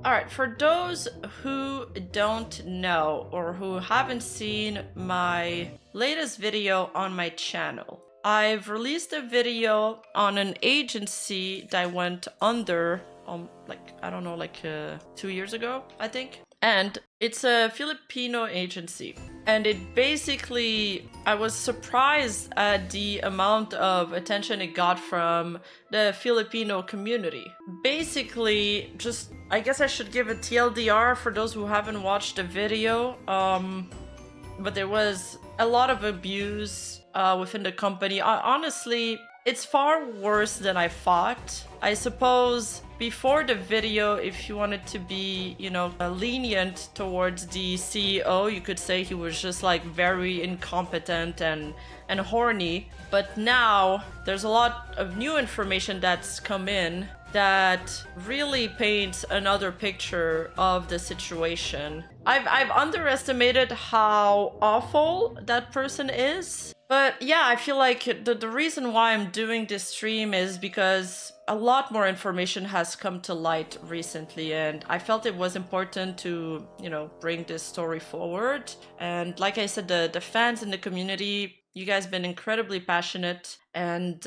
All right, for those who don't know or who haven't seen my latest video on my channel, I've released a video on an agency that went under, I don't know, 2 years ago, I think. And it's a Filipino agency. And it basically, I was surprised at the amount of attention it got from the Filipino community. Basically, just, I guess I should give a TLDR for those who haven't watched the video. But there was a lot of abuse within the company. Honestly, it's far worse than I thought. I suppose before the video, if you wanted to be, lenient towards the CEO, you could say he was just like very incompetent and horny. But now there's a lot of new information that's come in that really paints another picture of the situation. I've underestimated how awful that person is. But yeah, I feel like the reason why I'm doing this stream is because a lot more information has come to light recently, and I felt it was important to, bring this story forward. And like I said, the fans in the community, you guys been incredibly passionate, and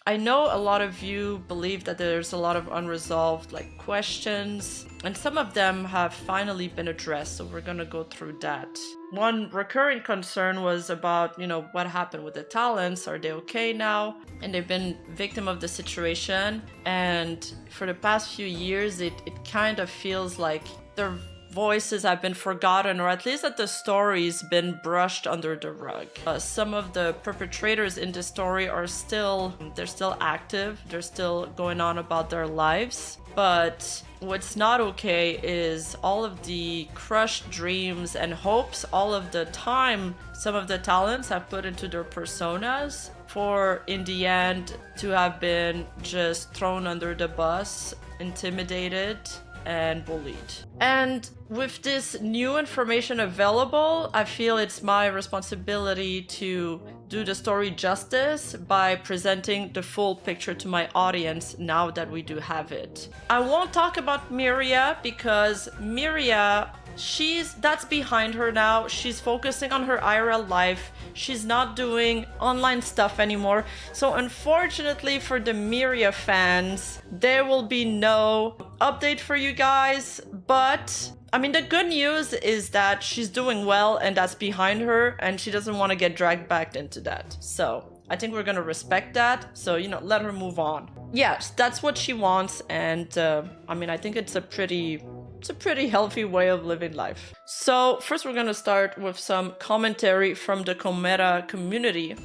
I know a lot of you believe that there's a lot of unresolved questions, and some of them have finally been addressed, so we're gonna go through that. One recurring concern was about, what happened with the talents. Are they okay now? And they've been victim of the situation, and for the past few years it kind of feels like their voices have been forgotten, or at least that the story's been brushed under the rug. Some of the perpetrators in the story are still active. They're still going on about their lives. But what's not okay is all of the crushed dreams and hopes, all of the time some of the talents have put into their personas, for in the end to have been just thrown under the bus, intimidated, and bullied. And with this new information available, I feel it's my responsibility to do the story justice by presenting the full picture to my audience now that we do have it. I won't talk about Miria because Miria, that's behind her now. She's focusing on her IRL life. She's not doing online stuff anymore. So unfortunately for the Miria fans, there will be no update for you guys. But I mean, the good news is that she's doing well, and that's behind her, and she doesn't want to get dragged back into that. So I think we're gonna respect that. So, let her move on. Yes, that's what she wants. And I think it's a pretty healthy way of living life. So first we're gonna start with some commentary from the KoMETA community.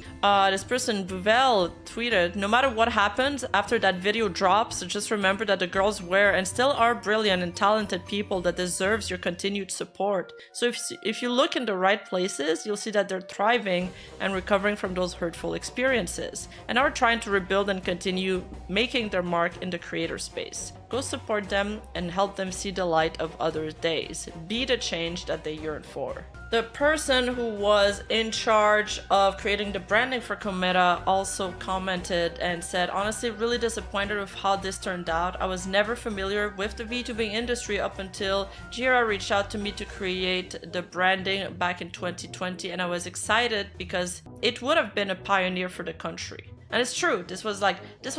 This person, Buvel, tweeted, "No matter what happens after that video drops, just remember that the girls were and still are brilliant and talented people that deserves your continued support. So if you look in the right places, you'll see that they're thriving and recovering from those hurtful experiences and are trying to rebuild and continue making their mark in the creator space. Go support them and help them see the light of other days. Be the change that they yearn for." The person who was in charge of creating the branding for KoMETA also commented and said, "Honestly, really disappointed with how this turned out. I was never familiar with the VTubing industry up until Jira reached out to me to create the branding back in 2020, and I was excited because it would have been a pioneer for the country." And it's true, this was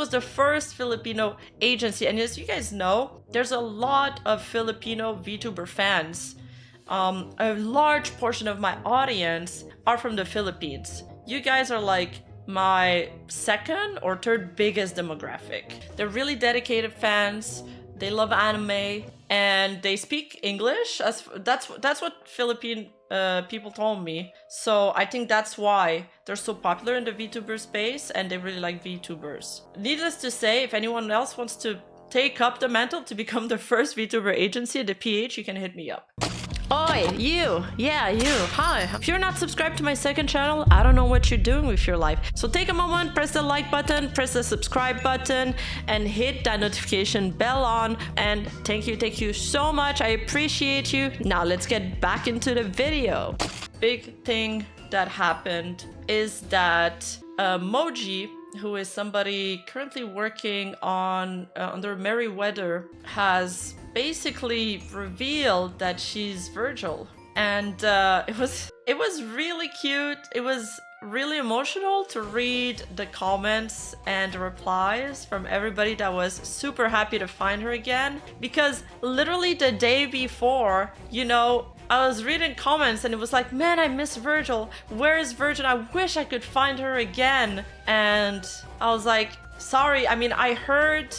the first Filipino agency, and as you guys know, there's a lot of Filipino VTuber fans. A large portion of my audience are from the Philippines. You guys are like my second or third biggest demographic. They're really dedicated fans. They love anime and they speak English. That's what Philippine people told me. So I think that's why they're so popular in the VTuber space, and they really like VTubers. Needless to say, if anyone else wants to take up the mantle to become the first VTuber agency at the PH, you can hit me up. Oi, you! Yeah, you! Hi! If you're not subscribed to my second channel, I don't know what you're doing with your life. So take a moment, press the like button, press the subscribe button, and hit that notification bell on. And thank you so much. I appreciate you. Now let's get back into the video. Big thing that happened is that Moji who is somebody currently working on under Merryweather, has basically revealed that she's Virgil, and it was really cute. It was really emotional to read the comments and the replies from everybody that was super happy to find her again, because literally the day before, you know, I was reading comments and it was like, man, I miss Virgil. Where is Virgil? I wish I could find her again. And I was like, sorry. I mean, I heard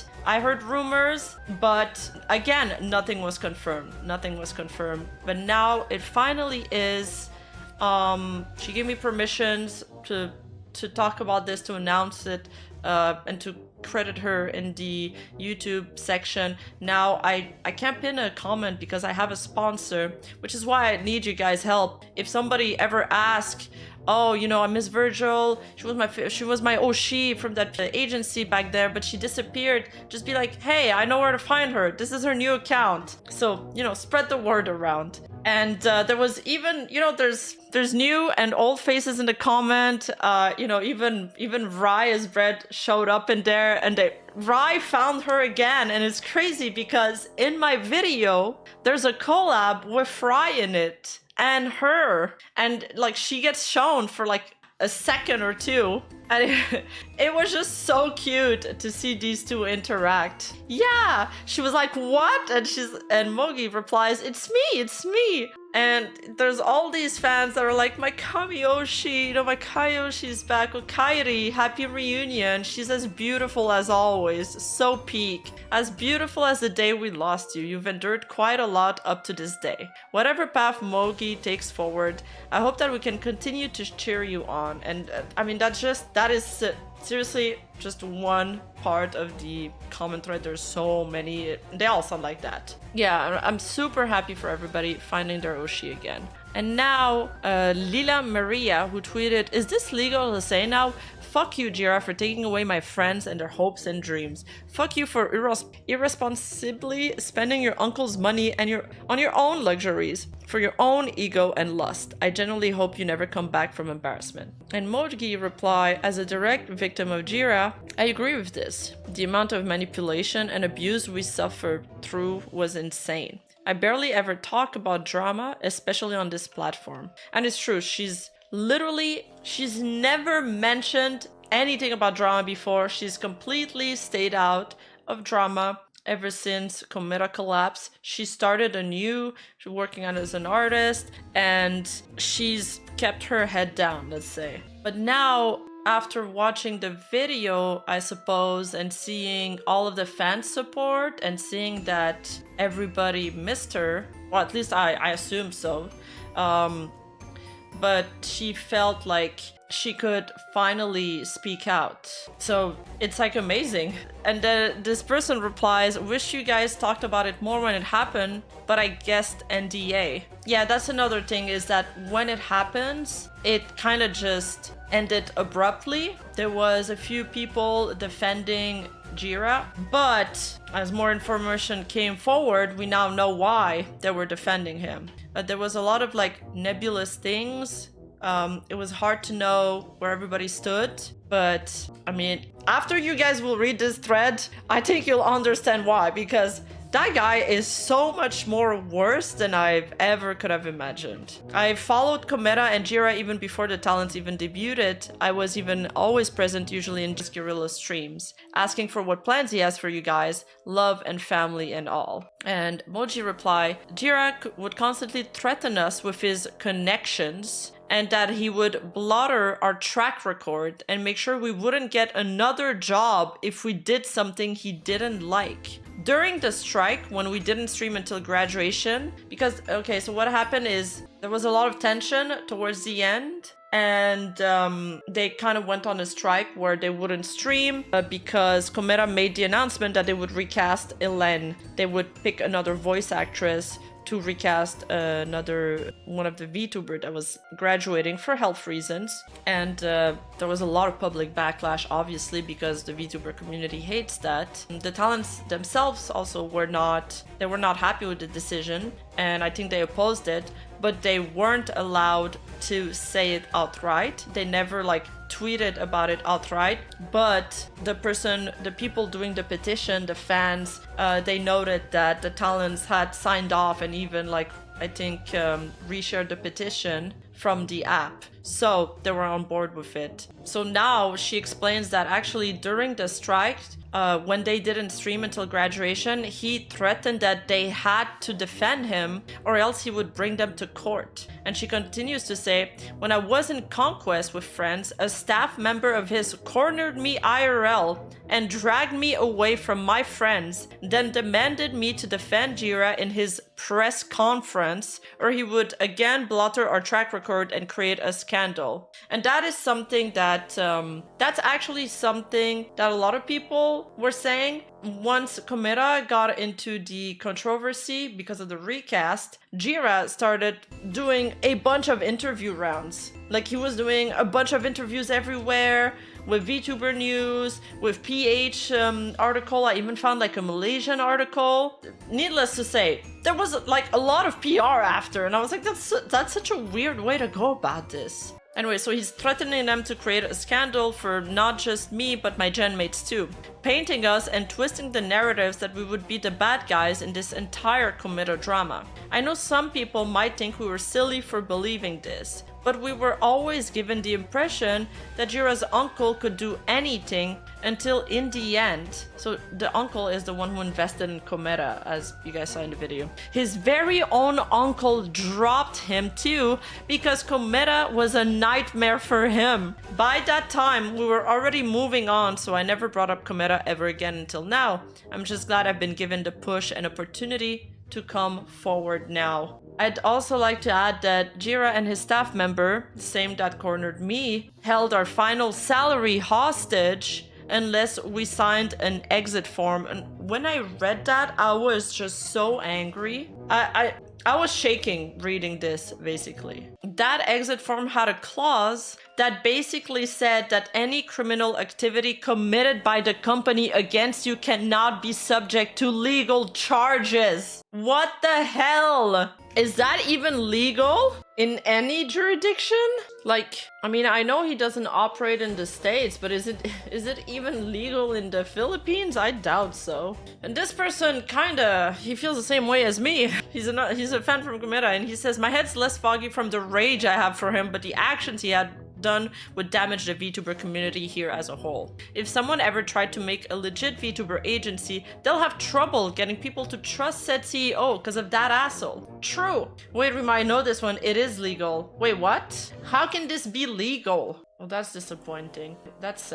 rumors, but again, nothing was confirmed. Nothing was confirmed. But now it finally is. She gave me permissions to talk about this, to announce it, and to credit her in the YouTube section. Now I can't pin a comment because I have a sponsor, which is why I need you guys' help. If somebody ever asks, oh, you know, I miss Virgil, she was my Oshi from that agency back there, but she disappeared, just be like, hey, I know where to find her. This is her new account. So, you know, spread the word around. And there was even, you know, there's new and old faces in the comment. You know, even Rye as Bread showed up in there, and Rye found her again. And it's crazy because in my video, there's a collab with Rye in it and her. And like she gets shown for like a second or two. And it was just so cute to see these two interact. Yeah, she was like, what? And Mogi replies, it's me. And there's all these fans that are like, my Kamiyoshi, you know, my Kayoshi's back. With Kairi, happy reunion. She's as beautiful as always. So peak. As beautiful as the day we lost you. You've endured quite a lot up to this day. Whatever path Mogi takes forward, I hope that we can continue to cheer you on. And I mean, that is seriously just one part of the comment thread. There's so many. They all sound like that. Yeah, I'm super happy for everybody finding their Oshi again. And now, Lila Maria, who tweeted, is this legal to say now? Fuck you, Jira, for taking away my friends and their hopes and dreams. Fuck you for irresponsibly spending your uncle's money and on your own luxuries for your own ego and lust. I genuinely hope you never come back from embarrassment. And Mogi reply, as a direct victim of Jira, I agree with this. The amount of manipulation and abuse we suffered through was insane. I barely ever talk about drama, especially on this platform. And it's true, she's never mentioned anything about drama before. She's completely stayed out of drama ever since KoMETA collapsed. She started she's working on as an artist, and she's kept her head down, let's say. But now, after watching the video, I suppose, and seeing all of the fan support and seeing that everybody missed her, well, at least I assume so, but she felt like she could finally speak out. So it's like amazing. And then this person replies, wish you guys talked about it more when it happened, but I guessed NDA. Yeah, that's another thing, is that when it happens, it kind of just ended abruptly. There was a few people defending Jira, but as more information came forward, we now know why they were defending him. But there was a lot of like nebulous things. It was hard to know where everybody stood, but I mean, after you guys will read this thread, I think you'll understand why, because that guy is so much more worse than I've ever could have imagined. I followed KoMETA and Jira even before the talents even debuted. I was even always present, usually in just guerrilla streams, asking for what plans he has for you guys, love and family and all. And Moji reply, Jira would constantly threaten us with his connections, and that he would blotter our track record and make sure we wouldn't get another job if we did something he didn't like. During the strike, when we didn't stream until graduation, because, okay, so what happened is there was a lot of tension towards the end, and they kind of went on a strike where they wouldn't stream because KoMETA made the announcement that they would recast Hélène. They would pick another voice actress to recast one of the VTuber that was graduating for health reasons. And there was a lot of public backlash, obviously, because the VTuber community hates that. The talents themselves also were not happy with the decision, and I think they opposed it. but they weren't allowed to say it outright. They never like tweeted about it outright, but the people doing the petition, the fans, they noted that the talents had signed off and even like I think reshared the petition from the app, so they were on board with it. So now she explains that actually during the strike, when they didn't stream until graduation, he threatened that they had to defend him or else he would bring them to court. And she continues to say, when I was in Conquest with friends, a staff member of his cornered me IRL and dragged me away from my friends, then demanded me to defend Jira in his press conference or he would again blotter our track record and create a scandal. And that is something that, that's actually something that a lot of people were saying. Once KoMETA got into the controversy because of the recast, Jira started doing a bunch of interview rounds. Like he was doing a bunch of interviews everywhere with Vtuber news, with PH article. I even found like a Malaysian article. Needless to say, there was like a lot of PR after, and I was like, that's such a weird way to go about this. Anyway, so he's threatening them to create a scandal for not just me, but my gen mates too. Painting us and twisting the narratives that we would be the bad guys in this entire KoMETA drama. I know some people might think we were silly for believing this, but we were always given the impression that Jira's uncle could do anything until in the end. So the uncle is the one who invested in KoMETA, as you guys saw in the video. His very own uncle dropped him too because KoMETA was a nightmare for him. By that time, we were already moving on, so I never brought up KoMETA ever again until now. I'm just glad I've been given the push and opportunity to come forward now. I'd also like to add that Jira and his staff member, the same that cornered me, held our final salary hostage unless we signed an exit form. And when I read that, I was just so angry. I was shaking reading this, basically. That exit form had a clause that basically said that any criminal activity committed by the company against you cannot be subject to legal charges. What the hell? Is that even legal in any jurisdiction? Like, I mean, I know he doesn't operate in the States, but is it even legal in the Philippines? I doubt so. And this person kinda, he feels the same way as me. He's a fan from KoMETA, and he says, my head's less foggy from the rage I have for him, but the actions he had done would damage the VTuber community here as a whole. If someone ever tried to make a legit VTuber agency, they'll have trouble getting people to trust said CEO because of that asshole. True. Wait, Rima, I know this one. It is legal. Wait, what? How can this be legal? Well, that's disappointing. That's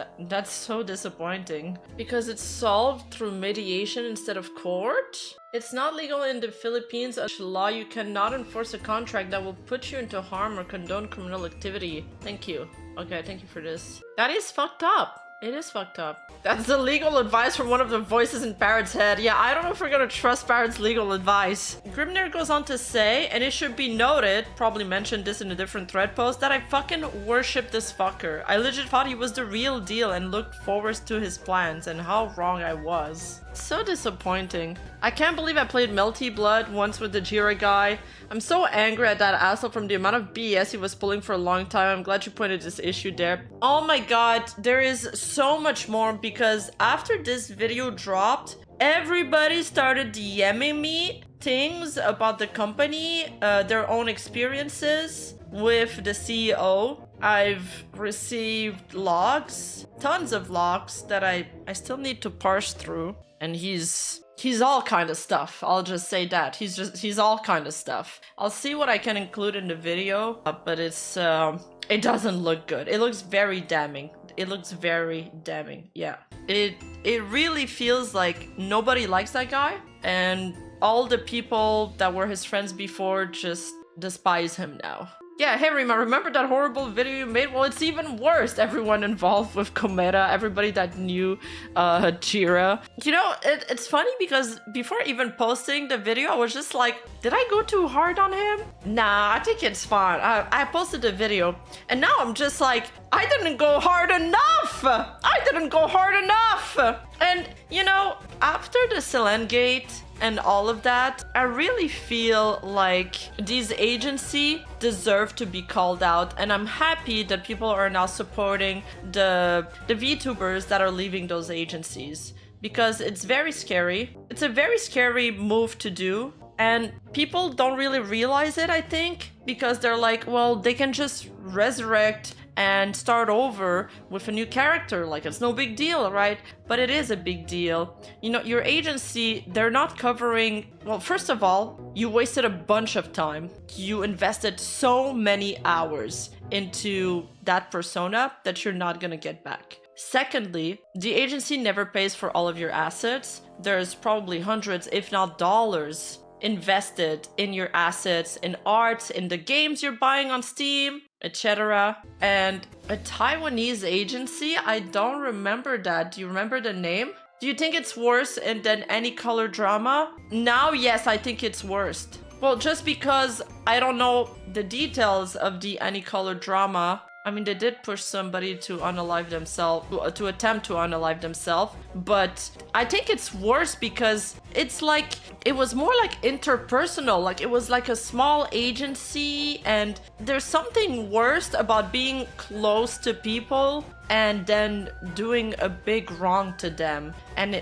so disappointing. Because it's solved through mediation instead of court? It's not legal in the Philippines. Under law, you cannot enforce a contract that will put you into harm or condone criminal activity. Thank you. Okay, thank you for this. That is fucked up. It is fucked up. That's the legal advice from one of the voices in Parrot's head. Yeah, I don't know if we're gonna trust Parrot's legal advice. Grimnir goes on to say, and it should be noted, probably mentioned this in a different thread post, that I fucking worship this fucker. I legit thought he was the real deal and looked forward to his plans, and how wrong I was. So disappointing. I can't believe I played Melty Blood once with the Jira guy. I'm so angry at that asshole from the amount of BS he was pulling for a long time. I'm glad you pointed this issue there. Oh my god, there is so much more because after this video dropped, everybody started DMing me things about the company, their own experiences with the CEO. I've received logs, tons of logs that I still need to parse through. And he's all kind of stuff. I'll just say that. He's all kind of stuff. I'll see what I can include in the video, but it doesn't look good. It looks very damning. It looks very damning. Yeah. It really feels like nobody likes that guy, and all the people that were his friends before just despise him now. Yeah, hey Rima, remember that horrible video you made? Well, it's even worse. Everyone involved with KoMETA, everybody that knew Jira. You know, it's funny because before even posting the video, I was just like, did I go too hard on him? Nah, I think it's fine. I posted the video, and now I'm just like, I didn't go hard enough! I didn't go hard enough! And, you know, after the Selene Gate, and all of that, I really feel like these agencies deserve to be called out, and I'm happy that people are now supporting the VTubers that are leaving those agencies, because it's very scary. It's a very scary move to do, and people don't really realize it, I think, because they're like, well, they can just resurrect and start over with a new character, like it's no big deal, right? But it is a big deal. You know, your agency, they're not covering, well, first of all, you wasted a bunch of time. You invested so many hours into that persona that you're not gonna get back. Secondly, the agency never pays for all of your assets. There's probably hundreds, if not dollars, invested in your assets, in art, in the games you're buying on Steam, etc. And a Taiwanese agency, I don't remember that. Do you remember the name? Do you think it's worse than Any Color Drama? Now, yes, I think it's worst. Well, just because I don't know the details of the Any Color Drama. I mean, they did push somebody to unalive themselves, to attempt to unalive themselves, but I think it's worse because it's like, it was more like interpersonal, like it was like a small agency, and there's something worse about being close to people and then doing a big wrong to them and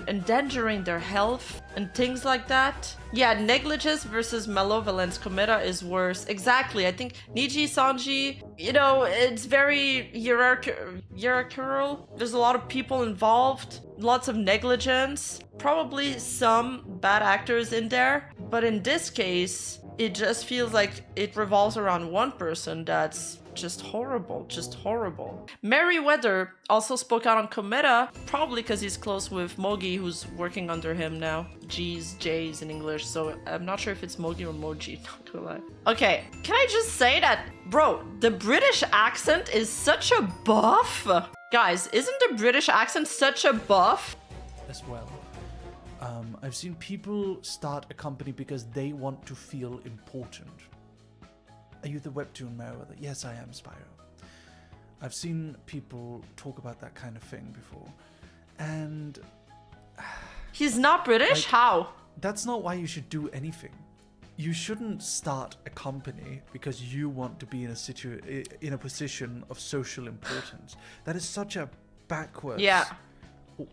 endangering their health and things like that. Yeah, negligence versus malevolence. KoMETA is worse. Exactly. I think Nijisanji, you know, it's very hierarchical. There's a lot of people involved, lots of negligence, probably some bad actors in there. But in this case, it just feels like it revolves around one person that's just horrible, just horrible. Merryweather also spoke out on KoMETA, probably because he's close with Mogi, who's working under him now. J's in English, so I'm not sure if it's Mogi or Moji, not gonna lie. Okay, can I just say that, bro, the British accent is such a buff? Guys, isn't the British accent such a buff? As well. I've seen people start a company because they want to feel important. Are you the webtoon Merryweather? Yes, I am, Spyro. I've seen people talk about that kind of thing before. And... He's not British? Like, how? That's not why you should do anything. You shouldn't start a company because you want to be in a position of social importance. That is such a backwards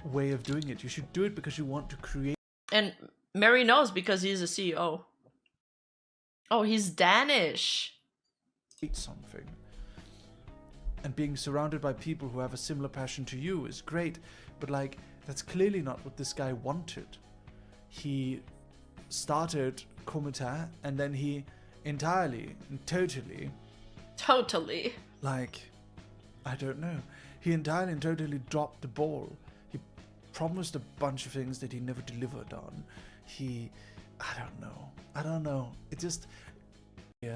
way of doing it. You should do it because you want to create... And Mary knows because he's a CEO. Oh, he's Danish. Something. And being surrounded by people who have a similar passion to you is great, but like, that's clearly not what this guy wanted. He started KoMETA and then he totally, like, I don't know, he entirely and totally dropped the ball. He promised a bunch of things that he never delivered on. I don't know. It just...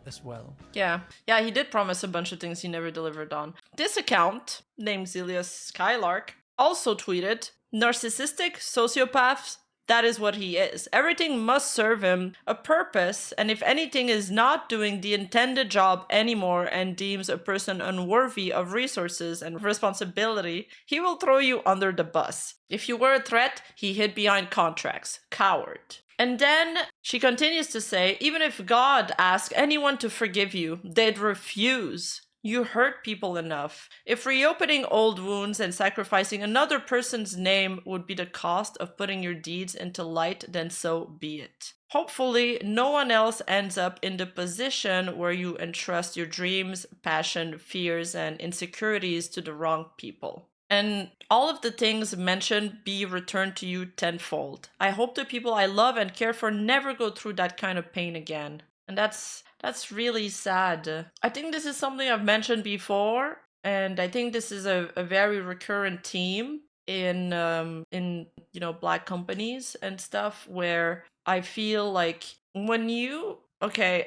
as well. Yeah, he did promise a bunch of things he never delivered on. This account, named Zelia Skylark, also tweeted, narcissistic sociopaths, that is what he is. Everything must serve him a purpose, and if anything is not doing the intended job anymore and deems a person unworthy of resources and responsibility, he will throw you under the bus. If you were a threat, he hid behind contracts. Coward. And then she continues to say, even if God asked anyone to forgive you, they'd refuse. You hurt people enough. If reopening old wounds and sacrificing another person's name would be the cost of putting your deeds into light, then so be it. Hopefully, no one else ends up in the position where you entrust your dreams, passion, fears, and insecurities to the wrong people. And all of the things mentioned be returned to you tenfold. I hope the people I love and care for never go through that kind of pain again. And that's really sad. I think this is something I've mentioned before, and I think this is a very recurrent theme in you know, Black companies and stuff, where I feel like when you,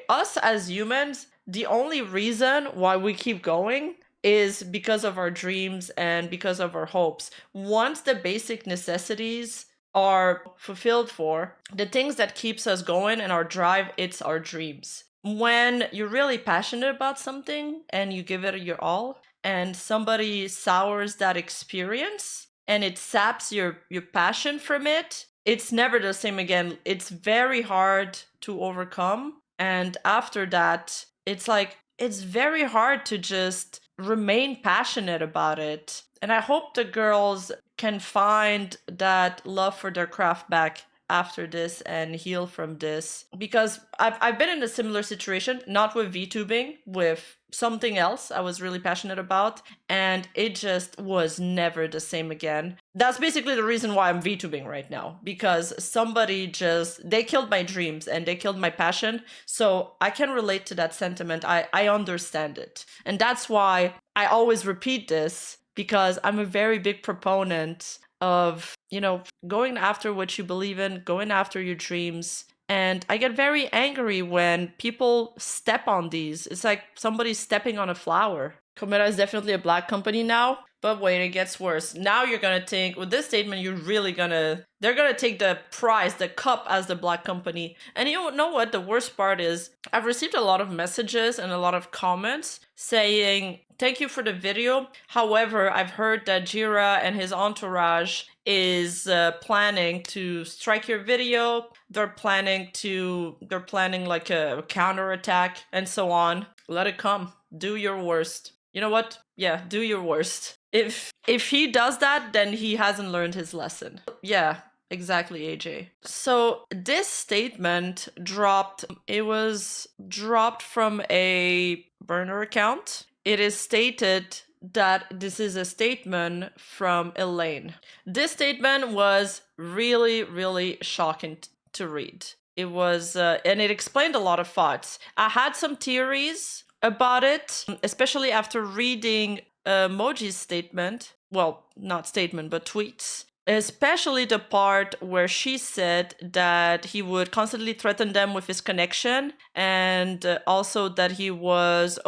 us as humans, the only reason why we keep going is because of our dreams and because of our hopes. Once the basic necessities are fulfilled for, the things that keeps us going and our drive, it's our dreams. When you're really passionate about something and you give it your all, and somebody sours that experience and it saps your passion from it, it's never the same again. It's very hard to overcome. And after that, it's like, it's very hard to just remain passionate about it. And I hope the girls can find that love for their craft back after this and heal from this, because I've been in a similar situation, not with VTubing, with something else I was really passionate about, and it just was never the same again. That's basically the reason why I'm VTubing right now, because somebody just, they killed my dreams and they killed my passion. So I can relate to that sentiment. I understand it. And that's why I always repeat this, because I'm a very big proponent of, you know, going after what you believe in, going after your dreams. And I get very angry when people step on these. It's like somebody's stepping on a flower. KoMETA is definitely a black company now, but wait, it gets worse. Now you're gonna think, with this statement, they're gonna take the prize, the cup, as the black company. And you know what? The worst part is, I've received a lot of messages and a lot of comments saying, thank you for the video. However, I've heard that Jira and his entourage is planning to strike your video. They're planning like a counterattack and so on. Let it come. Do your worst. You know what? Yeah, do your worst. If he does that, then he hasn't learned his lesson. Yeah, exactly, AJ. So this statement dropped. It was dropped from a burner account. It is stated that this is a statement from Elaine. This statement was really, really shocking to read. It was, and it explained a lot of thoughts. I had some theories about it, especially after reading Moji's statement. Well, not statement, but tweets. Especially the part where she said that he would constantly threaten them with his connection, and also that he was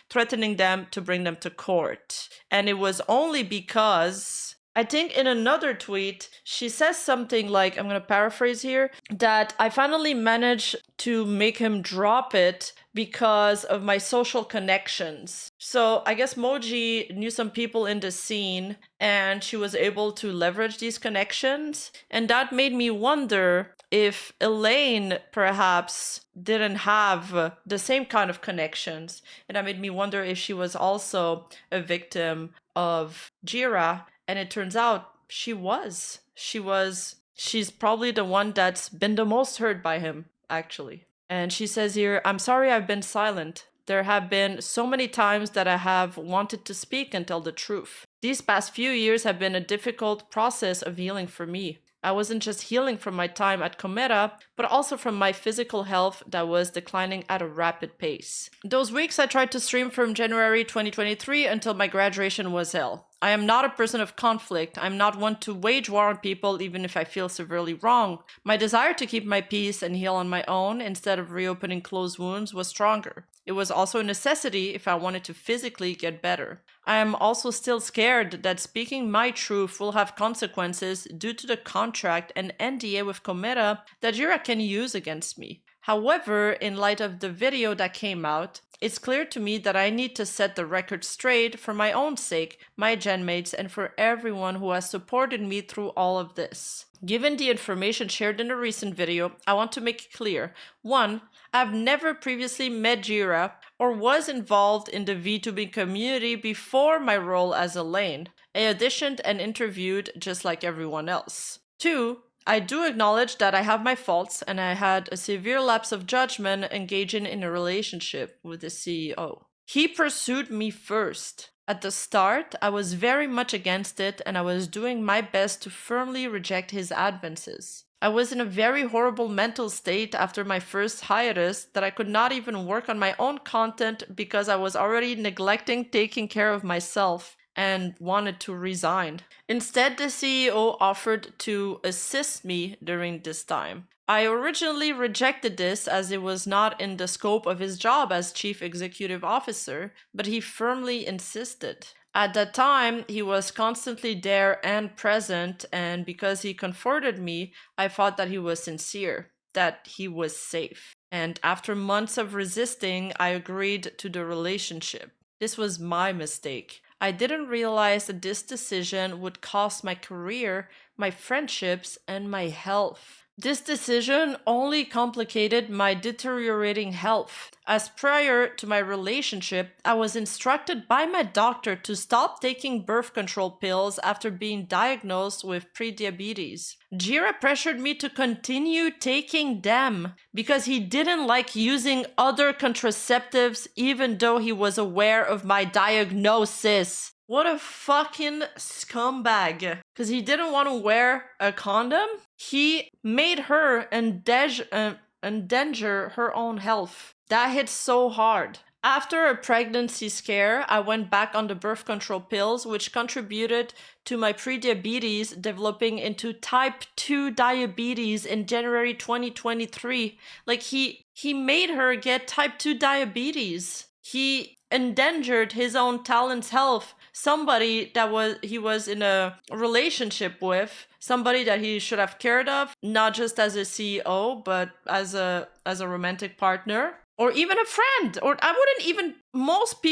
threatening them to bring them to court. And it was only because, I think in another tweet, she says something like, I'm going to paraphrase here, that I finally managed to make him drop it because of my social connections. So I guess Moji knew some people in the scene and she was able to leverage these connections. And that made me wonder if Elaine perhaps didn't have the same kind of connections. And that made me wonder if she was also a victim of Jira. And it turns out she was. She's probably the one that's been the most hurt by him, actually. And she says here, I'm sorry I've been silent. There have been so many times that I have wanted to speak and tell the truth. These past few years have been a difficult process of healing for me. I wasn't just healing from my time at KoMETA, but also from my physical health that was declining at a rapid pace. Those weeks I tried to stream from January 2023 until my graduation was hell. I am not a person of conflict. I'm not one to wage war on people even if I feel severely wrong. My desire to keep my peace and heal on my own instead of reopening closed wounds was stronger. It was also a necessity if I wanted to physically get better. I am also still scared that speaking my truth will have consequences due to the contract and NDA with KoMETA that Jira can use against me. However, in light of the video that came out, it's clear to me that I need to set the record straight for my own sake, my genmates, and for everyone who has supported me through all of this. Given the information shared in the recent video, I want to make it clear. 1. I've never previously met Jira or was involved in the VTubing community before my role as Elaine. I auditioned and interviewed just like everyone else. 2. I do acknowledge that I have my faults and I had a severe lapse of judgment engaging in a relationship with the CEO. He pursued me first. At the start, I was very much against it and I was doing my best to firmly reject his advances. I was in a very horrible mental state after my first hiatus that I could not even work on my own content because I was already neglecting taking care of myself and wanted to resign. Instead, the CEO offered to assist me during this time. I originally rejected this as it was not in the scope of his job as Chief Executive Officer, but he firmly insisted. At that time, he was constantly there and present, and because he comforted me, I thought that he was sincere, that he was safe. And after months of resisting, I agreed to the relationship. This was my mistake. I didn't realize that this decision would cost my career, my friendships, and my health. This decision only complicated my deteriorating health, as prior to my relationship, I was instructed by my doctor to stop taking birth control pills after being diagnosed with prediabetes. Jira pressured me to continue taking them because he didn't like using other contraceptives even though he was aware of my diagnosis. What a fucking scumbag. Because he didn't want to wear a condom. He made her endanger her own health. That hit so hard. After a pregnancy scare, I went back on the birth control pills, which contributed to my prediabetes developing into type 2 diabetes in January 2023. Like, he made her get type 2 diabetes. He endangered his own talent's health. Somebody that he was in a relationship with, somebody that he should have cared of, not just as a CEO, but as a romantic partner, or even a friend. Or I wouldn't even, most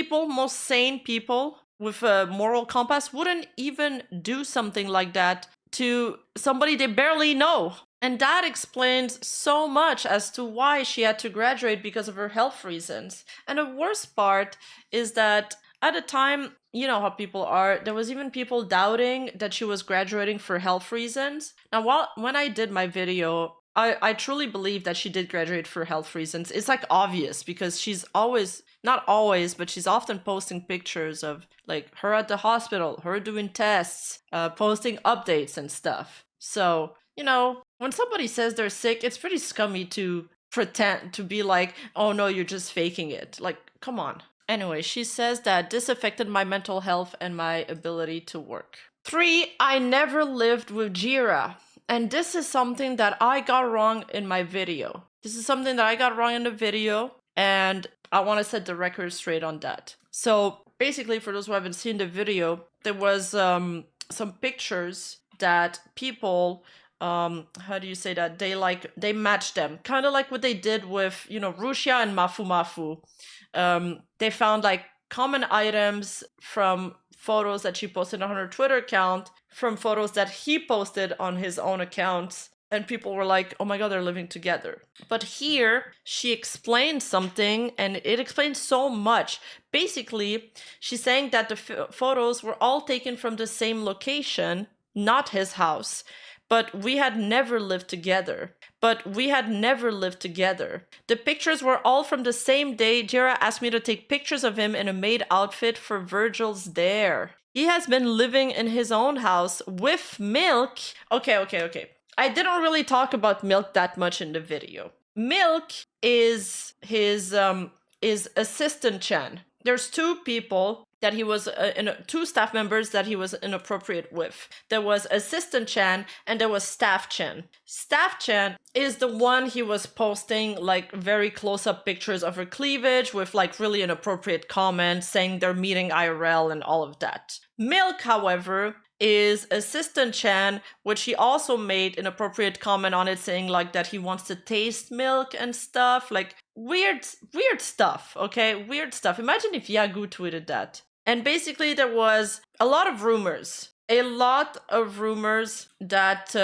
sane people with a moral compass wouldn't even do something like that to somebody they barely know. And that explains so much as to why she had to graduate, because of her health reasons. And the worst part is that at the time, you know how people are, there was even people doubting that she was graduating for health reasons. Now, when I did my video, I truly believe that she did graduate for health reasons. It's like obvious, because she's always, not always, but she's often posting pictures of like her at the hospital, her doing tests, posting updates and stuff. So, you know, when somebody says they're sick, it's pretty scummy to pretend to be like, oh no, you're just faking it. Like, come on. Anyway, she says that this affected my mental health and my ability to work. 3, I never lived with Jira. And this is something that I got wrong in my video. And I want to set the record straight on that. So basically, for those who haven't seen the video, there was some pictures that people, how do you say that? They matched them. Kind of like what they did with, you know, Rushia and Mafu Mafu. They found like common items from photos that she posted on her Twitter account, from photos that he posted on his own accounts, and people were like, oh my god, they're living together. But here, she explained something, and it explains so much. Basically, she's saying that the photos were all taken from the same location, not his house. But we had never lived together. The pictures were all from the same day. Jira asked me to take pictures of him in a maid outfit for Virgil's Dare. He has been living in his own house with Milk. Okay. I didn't really talk about Milk that much in the video. Milk is his assistant Chan. There's 2 people that he was, 2 staff members that he was inappropriate with. There was Assistant Chan and there was Staff Chan. Staff Chan is the one he was posting like very close-up pictures of her cleavage with like really inappropriate comments saying they're meeting IRL and all of that. Milk, however, is Assistant Chan, which he also made an appropriate comment on it, saying like that he wants to taste milk and stuff, like weird stuff, okay? Weird stuff. Imagine if Yagu tweeted that. And basically there was a lot of rumors that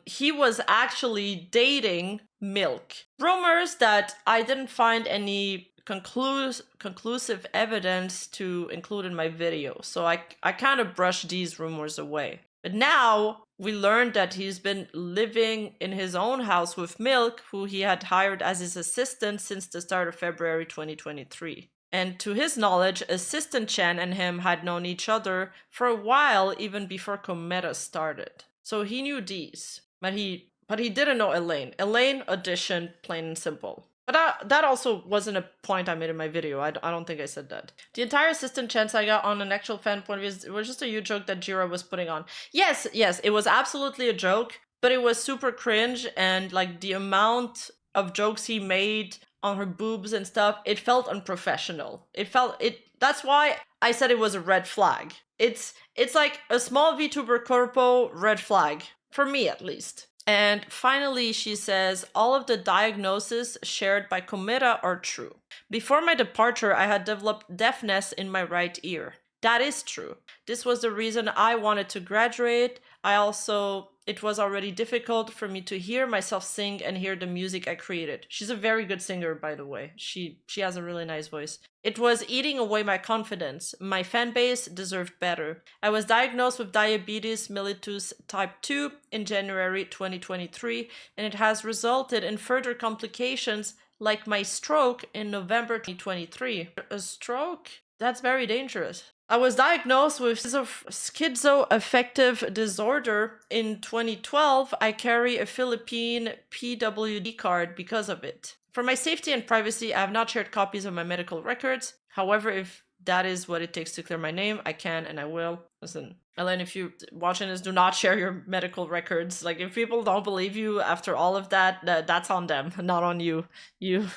he was actually dating Milk. Rumors that I didn't find any conclusive evidence to include in my video. So I kind of brushed these rumors away. But now we learned that he's been living in his own house with Milk, who he had hired as his assistant since the start of February 2023. And to his knowledge, Assistant Chan and him had known each other for a while, even before KoMETA started. So he knew these, but he didn't know Elaine. Elaine auditioned, plain and simple. But that also wasn't a point I made in my video. I don't think I said that. The entire Assistant Chan saga on an actual fan point of view was just a huge joke that Jira was putting on. Yes, it was absolutely a joke, but it was super cringe, and like the amount of jokes he made on her boobs and stuff, it felt unprofessional. That's why I said it was a red flag. It's like a small VTuber corpo red flag, for me at least. And finally, she says, all of the diagnoses shared by KoMETA are true. Before my departure, I had developed deafness in my right ear. That is true. This was the reason I wanted to graduate. I also it was already difficult for me to hear myself sing and hear the music I created. She's a very good singer, by the way. She has a really nice voice. It was eating away my confidence. My fan base deserved better. I was diagnosed with diabetes mellitus type 2 in January 2023, and it has resulted in further complications like my stroke in November 2023. A stroke? That's very dangerous. I was diagnosed with schizoaffective disorder in 2012. I carry a Philippine PWD card because of it. For my safety and privacy, I have not shared copies of my medical records. However, if that is what it takes to clear my name, I can and I will. Listen, Ellen, if you watching this, do not share your medical records. Like, if people don't believe you after all of that, that's on them, not on you. You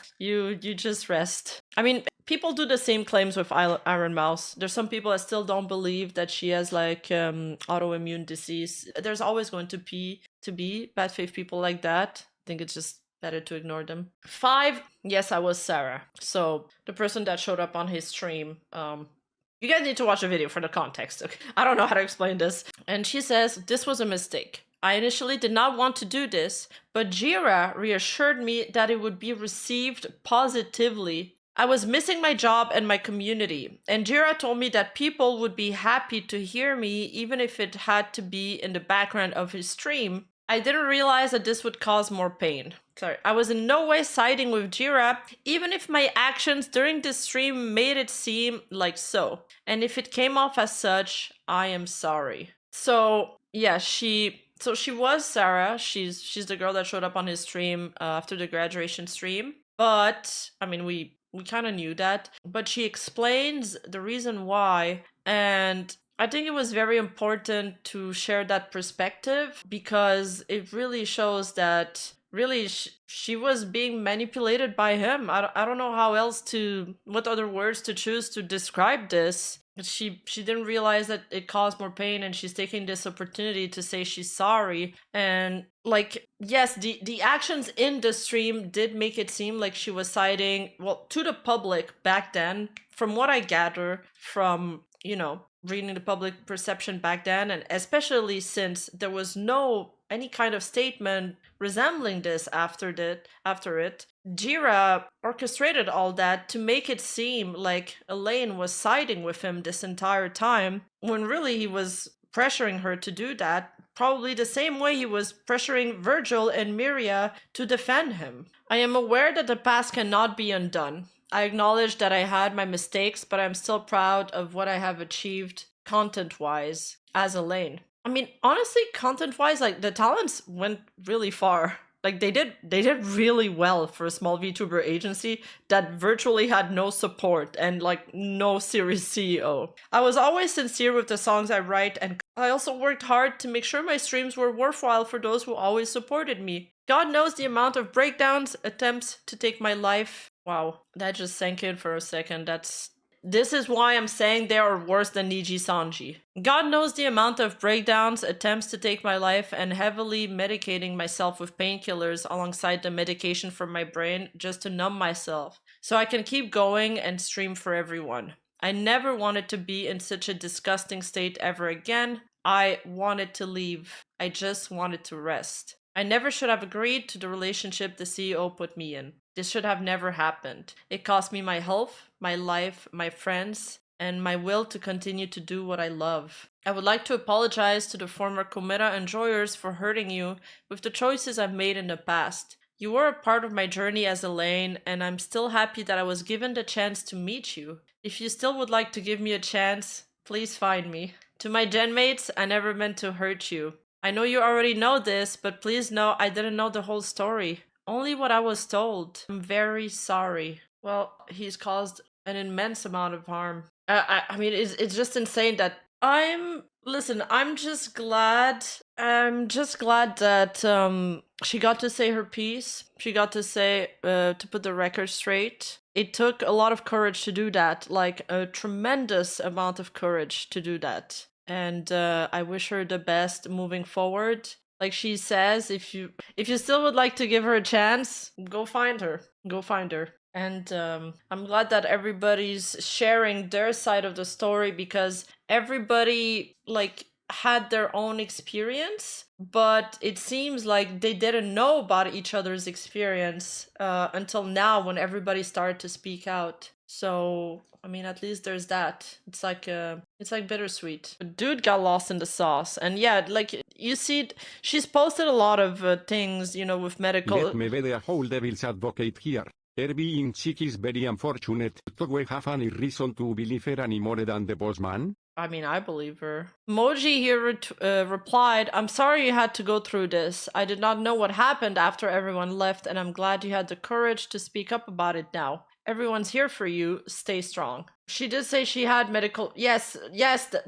just rest. I mean, people do the same claims with Iron Mouse. There's some people that still don't believe that she has like autoimmune disease. There's always going to be bad faith people like that. I think it's just better to ignore them. 5, yes, I was Sarah. So the person that showed up on his stream, you guys need to watch the video for the context. Okay? I don't know how to explain this. And she says, this was a mistake. I initially did not want to do this, but Jira reassured me that it would be received positively. I was missing my job and my community, and Jira told me that people would be happy to hear me even if it had to be in the background of his stream. I didn't realize that this would cause more pain. Sorry, I was in no way siding with Jira, even if my actions during this stream made it seem like so. And if it came off as such, I am sorry. So yeah, she was Sarah. She's the girl that showed up on his stream after the graduation stream. But I mean, we kind of knew that. But she explains the reason why, and I think it was very important to share that perspective because it really shows that really she was being manipulated by him. I don't know what other words to choose to describe this. She didn't realize that it caused more pain, and she's taking this opportunity to say she's sorry. And like, yes, the actions in the stream did make it seem like she was siding, well, to the public back then, from what I gather from, reading the public perception back then, and especially since there was any kind of statement resembling this after it. Jira orchestrated all that to make it seem like Elaine was siding with him this entire time, when really he was pressuring her to do that, probably the same way he was pressuring Virgil and Miria to defend him. I am aware that the past cannot be undone. I acknowledge that I had my mistakes, but I'm still proud of what I have achieved content-wise as Elaine. I mean, honestly, content-wise, like, the talents went really far. Like, they did really well for a small VTuber agency that virtually had no support and, like, no serious CEO. I was always sincere with the songs I write, and I also worked hard to make sure my streams were worthwhile for those who always supported me. God knows the amount of breakdowns, attempts to take my life. Wow, that just sank in for a second. This is why I'm saying they are worse than Nijisanji. God knows the amount of breakdowns, attempts to take my life, and heavily medicating myself with painkillers alongside the medication for my brain just to numb myself, so I can keep going and stream for everyone. I never wanted to be in such a disgusting state ever again. I wanted to leave. I just wanted to rest. I never should have agreed to the relationship the CEO put me in. This should have never happened. It cost me my health, my life, my friends, and my will to continue to do what I love. I would like to apologize to the former KoMETA enjoyers for hurting you with the choices I've made in the past. You were a part of my journey as Elaine, and I'm still happy that I was given the chance to meet you. If you still would like to give me a chance, please find me. To my genmates, I never meant to hurt you. I know you already know this, but please know I didn't know the whole story. Only what I was told. I'm very sorry. Well, he's caused an immense amount of harm. I mean, it's just insane that I'm just glad that she got to say her piece. She got to say to put the record straight. It took a lot of courage to do that, like a tremendous amount of courage to do that. And I wish her the best moving forward. Like she says, if you still would like to give her a chance, go find her. Go find her. And I'm glad that everybody's sharing their side of the story, because everybody, like, had their own experience, but it seems like they didn't know about each other's experience until now when everybody started to speak out. So I mean, at least there's that. It's like bittersweet. Dude got lost in the sauce, and yeah, like you see, she's posted a lot of things, you know, with medical. Let me be the whole devil's advocate here. Her being sick is very unfortunate. Do we have any reason to believe her any more than the bossman? I mean, I believe her. Moji here replied, I'm sorry you had to go through this. I did not know what happened after everyone left, and I'm glad you had the courage to speak up about it now. Everyone's here for you. Stay strong. She did say she had medical... Yes,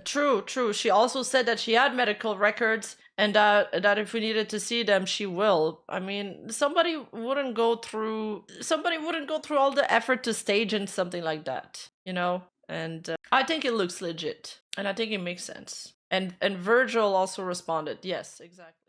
true. She also said that she had medical records and that if we needed to see them, she will. I mean, somebody wouldn't go through all the effort to stage in something like that, you know? And I think it looks legit, and I think it makes sense. And Virgil also responded, yes, exactly.